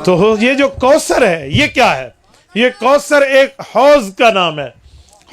تو یہ جو کوثر ہے یہ کیا ہے؟ یہ کوثر ایک حوض کا نام ہے۔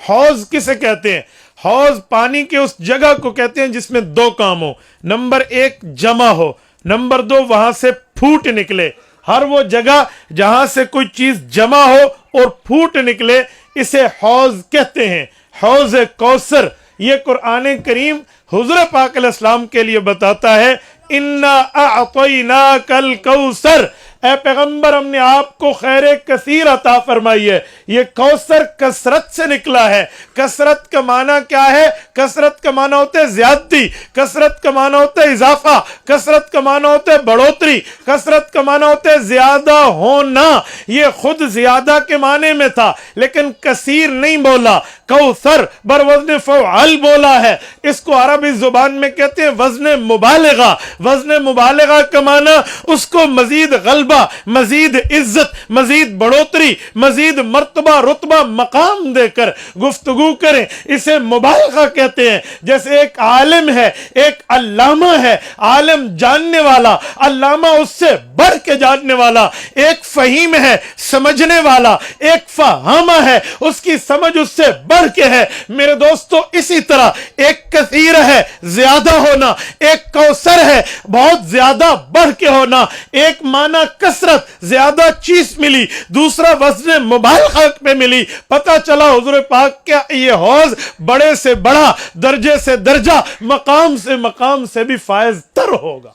حوض کسے کہتے ہیں؟ حوض پانی کے اس جگہ کو کہتے ہیں جس میں دو کام ہو، نمبر ایک جمع ہو، نمبر دو وہاں سے پھوٹ نکلے۔ ہر وہ جگہ جہاں سے کوئی چیز جمع ہو اور پھوٹ نکلے اسے حوض کہتے ہیں۔ حوض کوثر یہ قرآن کریم حضور پاک علیہ السلام کے لیے بتاتا ہے، اِنَّا أَعْطَيْنَاكَ الْكَوْثَرَ، اے پیغمبر ہم نے آپ کو خیر کثیر عطا فرمائی ہے۔ یہ کوثر کثرت سے نکلا ہے۔ کثرت کا معنی کیا ہے؟ کثرت کا معنی ہوتا ہے زیادتی، کثرت کا معنی ہوتا ہے اضافہ، کثرت کا معنی ہوتا ہے بڑھوتری، کثرت کا معنی ہوتا ہے زیادہ ہونا۔ یہ خود زیادہ کے معنی میں تھا لیکن کثیر نہیں بولا، کوثر بر وزن فعل بولا ہے۔ اس کو عربی زبان میں کہتے ہیں وزن مبالغہ۔ وزن مبالغہ کا معنی اس کو مزید غلبہ، مزید عزت، مزید بڑھوتری، مزید مرتبہ، رتبہ، مقام دے کر گفتگو کریں، اسے مبالغہ کہتے ہیں۔ جیسے ایک عالم ہے، ایک علامہ ہے، عالم جاننے والا، علامہ اس سے بڑھ کے جاننے والا، ایک فہیم ہے سمجھنے والا، ایک فہامہ ہے اس کی سمجھ اس سے بڑھ کے ہے۔ میرے دوستو اسی طرح ایک کثیر ہے زیادہ ہونا، ایک کوثر ہے بہت زیادہ بڑھ کے ہونا۔ ایک معنی کثرت زیادہ چیز ملی، دوسرا وزن مبالغہ پہ ملی۔ پتہ چلا حضور پاک کیا یہ حوض بڑے سے بڑا، درجے سے درجہ، مقام سے مقام سے بھی فائز تر ہوگا۔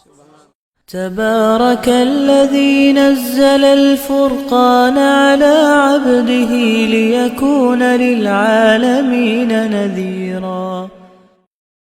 تبارك الذي نزل الفرقان على عبده ليكون للعالمين نذيرا